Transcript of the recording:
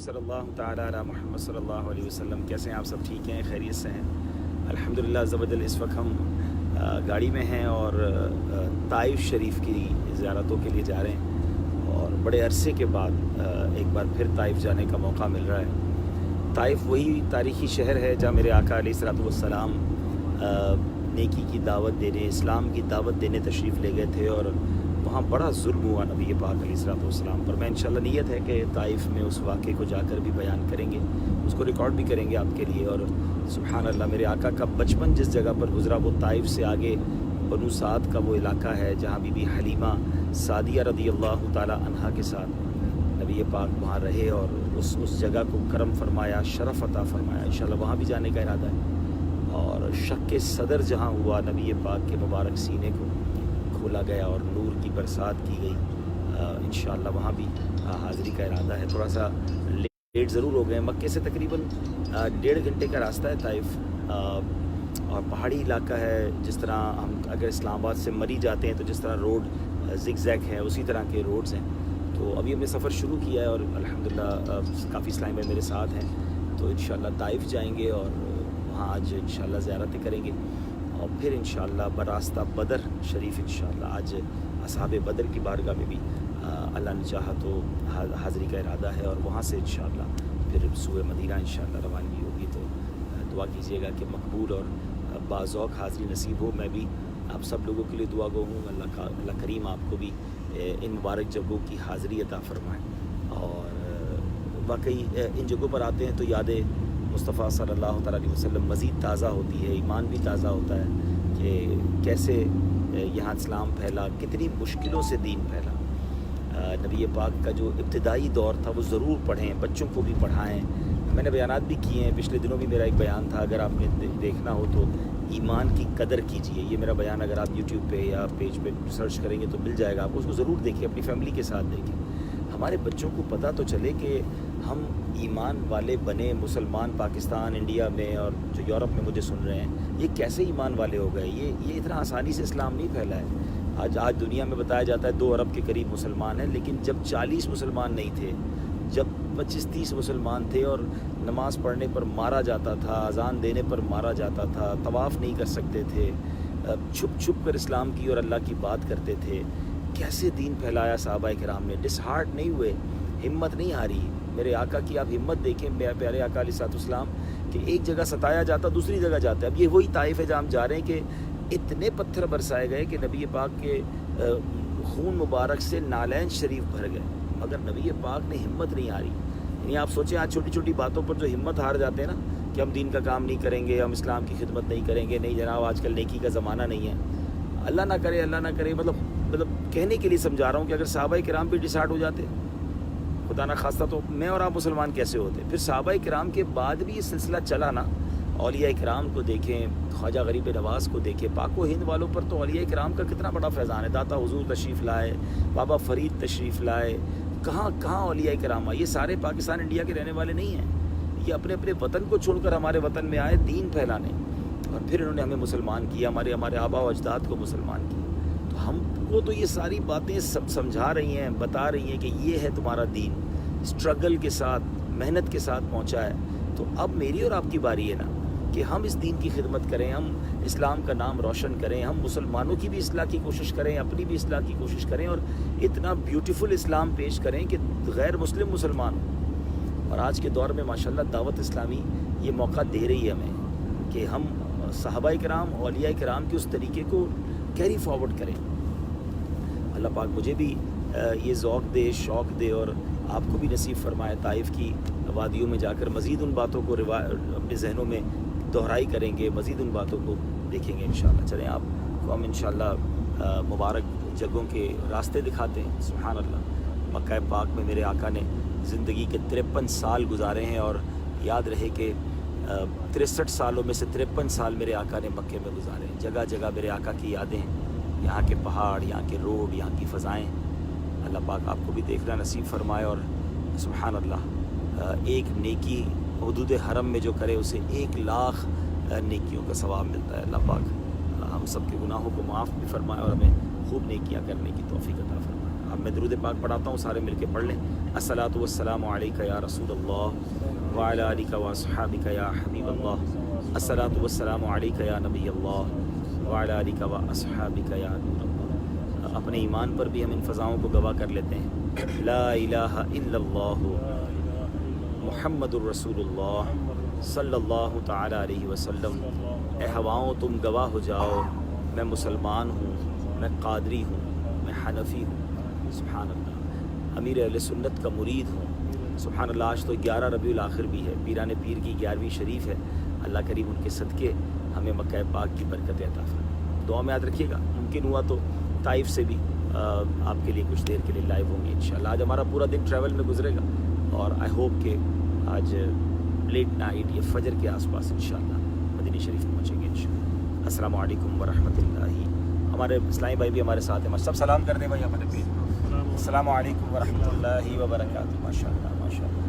صلی اللہ تعالیٰ علی محمد صلی اللہ علیہ وسلم. کیسے ہیں آپ سب؟ ٹھیک ہیں، خیریت سے ہیں؟ الحمدللہ عز و جل. اس وقت ہم گاڑی میں ہیں اور طائف شریف کی زیارتوں کے لیے جا رہے ہیں، اور بڑے عرصے کے بعد ایک بار پھر طائف جانے کا موقع مل رہا ہے. طائف وہی تاریخی شہر ہے جہاں میرے آقا علیہ الصلوۃ والسلام نیکی کی دعوت دینے، اسلام کی دعوت دینے تشریف لے گئے تھے، اور وہاں بڑا ظلم ہوا نبی پاک علیہ الصلوۃ والسلام پر. میں انشاءاللہ نیت ہے کہ طائف میں اس واقعے کو جا کر بھی بیان کریں گے، اس کو ریکارڈ بھی کریں گے آپ کے لیے. اور سبحان اللہ، میرے آقا کا بچپن جس جگہ پر گزرا وہ طائف سے آگے بنو سعد کا وہ علاقہ ہے جہاں بی بی حلیمہ سعدیہ رضی اللہ تعالیٰ عنہا کے ساتھ نبی پاک وہاں رہے، اور اس جگہ کو کرم فرمایا، شرف عطا فرمایا. انشاءاللہ وہاں بھی جانے کا ارادہ ہے. اور شق صدر جہاں ہوا، نبی پاک کے مبارک سینے کو کھولا گیا اور نور کی برسات کی گئی. انشاءاللہ وہاں بھی حاضری کا ارادہ ہے. تھوڑا سا لیٹ ضرور ہو گئے. مکے سے تقریباً 1.5 گھنٹے کا راستہ ہے طائف، اور پہاڑی علاقہ ہے. جس طرح ہم اگر اسلام آباد سے مری جاتے ہیں تو جس طرح روڈ زگ زیگ ہے، اسی طرح کے روڈز ہیں. تو ابھی ہم نے سفر شروع کیا ہے، اور الحمدللہ کافی اسلام میرے ساتھ ہیں. تو انشاءاللہ طائف جائیں گے اور وہاں آج انشاءاللہ زیارتیں کریں گے، اور پھر انشاءاللہ براستہ بدر شریف انشاءاللہ آج اصحاب بدر کی بارگاہ میں بھی اللہ نے چاہا تو حاضری کا ارادہ ہے، اور وہاں سے انشاءاللہ پھر سوئے مدینہ انشاءاللہ روانگی ہوگی. تو دعا کیجیے گا کہ مقبول اور باذوق حاضری نصیب ہو. میں بھی آپ سب لوگوں کے لیے دعا گو ہوں. اللہ کریم آپ کو بھی ان مبارک جگہوں کی حاضری عطا فرمائے. اور واقعی ان جگہوں پر آتے ہیں تو یاد مصطفیٰ صلی اللہ تعالیٰ علیہ وسلم مزید تازہ ہوتی ہے، ایمان بھی تازہ ہوتا ہے کہ کیسے یہاں اسلام پھیلا، کتنی مشکلوں سے دین پھیلا. نبی پاک کا جو ابتدائی دور تھا وہ ضرور پڑھیں، بچوں کو بھی پڑھائیں. میں نے بیانات بھی کیے ہیں، پچھلے دنوں بھی میرا ایک بیان تھا، اگر آپ نے دیکھنا ہو تو ایمان کی قدر کیجئے. یہ میرا بیان اگر آپ یوٹیوب پہ یا پیج پہ سرچ کریں گے تو مل جائے گا آپ کو. اس کو ضرور دیکھیں، اپنی فیملی کے ساتھ دیکھیں. ہمارے بچوں کو پتہ تو چلے کہ ہم ایمان والے بنے. مسلمان پاکستان، انڈیا میں اور جو یورپ میں مجھے سن رہے ہیں، یہ کیسے ایمان والے ہو گئے؟ یہ اتنا آسانی سے اسلام نہیں پھیلا ہے. آج دنیا میں بتایا جاتا ہے 2 ارب کے قریب مسلمان ہیں، لیکن جب 40 مسلمان نہیں تھے، جب 25-30 مسلمان تھے اور نماز پڑھنے پر مارا جاتا تھا، اذان دینے پر مارا جاتا تھا، طواف نہیں کر سکتے تھے، چھپ چھپ کر اسلام کی اور اللہ کی بات کرتے تھے، کیسے دین پھیلایا صحابہ کرام نے. ڈس ہارٹ نہیں ہوئے، ہمت نہیں ہاری. میرے آقا کی آپ ہمت دیکھیں، پیارے آقا علیہ الصلوۃ والسلام کہ ایک جگہ ستایا جاتا دوسری جگہ جاتا ہے. اب یہ وہی طائف ہے جہاں ہم جا رہے ہیں کہ اتنے پتھر برسائے گئے کہ نبی پاک کے خون مبارک سے نالین شریف بھر گئے، مگر نبی پاک نے ہمت نہیں ہاری. یعنی آپ سوچیں آج چھوٹی چھوٹی باتوں پر جو ہمت ہار جاتے ہیں نا، کہ ہم دین کا کام نہیں کریں گے، ہم اسلام کی خدمت نہیں کریں گے، نہیں جناب آج کل نیکی کا زمانہ نہیں ہے. اللہ نہ کرے مطلب کہنے کے لیے سمجھا رہا ہوں کہ اگر صحابہ کرام بھی ڈسہارٹ ہو جاتے، خدا نہ خواستہ، تو میں اور آپ مسلمان کیسے ہوتے؟ پھر صحابہ کرام کے بعد بھی یہ سلسلہ چلا نا. اولیاء کرام کو دیکھیں، خواجہ غریب نواز کو دیکھیں، پاک و ہند والوں پر تو اولیاء کرام کا کتنا بڑا فیضان ہے. داتا حضور تشریف لائے، بابا فرید تشریف لائے، کہاں اولیاء کرام آئے. یہ سارے پاکستان انڈیا کے رہنے والے نہیں ہیں، یہ اپنے اپنے وطن کو چھوڑ کر ہمارے وطن میں آئے دین پھیلانے، اور پھر انہوں نے ہمیں مسلمان کیا، ہمارے آبا و اجداد کو مسلمان کیا. تو ہم کو تو یہ ساری باتیں سب سمجھا رہی ہیں، بتا رہی ہیں کہ یہ ہے تمہارا دین، اسٹرگل کے ساتھ، محنت کے ساتھ پہنچا ہے. تو اب میری اور آپ کی باری ہے نا کہ ہم اس دین کی خدمت کریں، ہم اسلام کا نام روشن کریں، ہم مسلمانوں کی بھی اصلاح کی کوشش کریں، اپنی بھی اصلاح کی کوشش کریں، اور اتنا بیوٹیفل اسلام پیش کریں کہ غیر مسلم مسلمان ہوں. اور آج کے دور میں ماشاءاللہ دعوت اسلامی یہ موقع دے رہی ہے ہمیں کہ ہم صحابہ کرام، اولیاء کرام کے اس طریقے کو کیری فارورڈ کریں. اللہ پاک مجھے بھی یہ ذوق دے، شوق دے، اور آپ کو بھی نصیب فرمائے. طائف کی وادیوں میں جا کر مزید ان باتوں کو اپنے ذہنوں میں دہرائی کریں گے، مزید ان باتوں کو دیکھیں گے انشاءاللہ. چلیں آپ کو ہم انشاءاللہ مبارک جگہوں کے راستے دکھاتے ہیں. سبحان اللہ، مکہ پاک میں میرے آقا نے زندگی کے 53 سال گزارے ہیں، اور یاد رہے کہ 63 سالوں میں سے 53 سال میرے آقا نے مکے میں گزارے ہیں. جگہ جگہ میرے آقا کی یادیں ہیں، یہاں کے پہاڑ، یہاں کے روڈ، یہاں کی فضائیں. اللہ پاک آپ کو بھی دیکھنا نصیب فرمائے. اور سبحان اللہ، ایک نیکی حدود حرم میں جو کرے اسے 1,00,000 نیکیوں کا ثواب ملتا ہے. اللہ پاک ہم سب کے گناہوں کو معاف بھی فرمائے اور ہمیں خوب نیکیاں کرنے کی توفیق عطا فرمائے. اب میں درود پاک پڑھاتا ہوں, سارے مل کے پڑھ لیں. الصلاۃ والسلام علیک یا رسول اللہ وعلی آلک و اصحابک یا حبیب اللہ. الصلاۃ والسلام علیک یا نبی اللہ وعلی آلک و اصحابک یا نور اللہ. اپنے ایمان پر بھی ہم ان فضاؤں کو گواہ کر لیتے ہیں. لا الہ الا اللہ محمد الرسول اللہ صلی اللہ تعالی علیہ وسلم. اے ہواؤں تم گواہ ہو جاؤ, میں مسلمان ہوں, میں قادری ہوں, میں حنفی ہوں. سبحان اللہ. امیر اہل سنت کا مرید ہوں. سبحان اللہ. آج تو 11 ربیع الاخر بھی ہے, پیران پیر کی 11ویں شریف ہے. اللہ کریم ان کے صدقے ہمیں مکہ پاک کی برکت عطا فرمائے. دعا میں یاد رکھیے گا. ممکن ہوا تو طائف سے بھی آپ کے لیے کچھ دیر کے لیے لائیو ہوں گے انشاءاللہ. آج ہمارا پورا دن ٹریول میں گزرے گا اور آئی ہوپ کہ آج لیٹ نائٹ یا فجر کے آس پاس انشاءاللہ مدینہ شریف پہنچیں گے انشاءاللہ. السلام علیکم ورحمۃ اللہ. ہمارے اسلامی بھائی بھی ہمارے ساتھ ہیں. سب سلام کر دیں بھائی ہمارے پہ. السلام علیکم ورحمۃ اللہ وبرکاتہ. ماشاء اللہ ماشاء اللہ.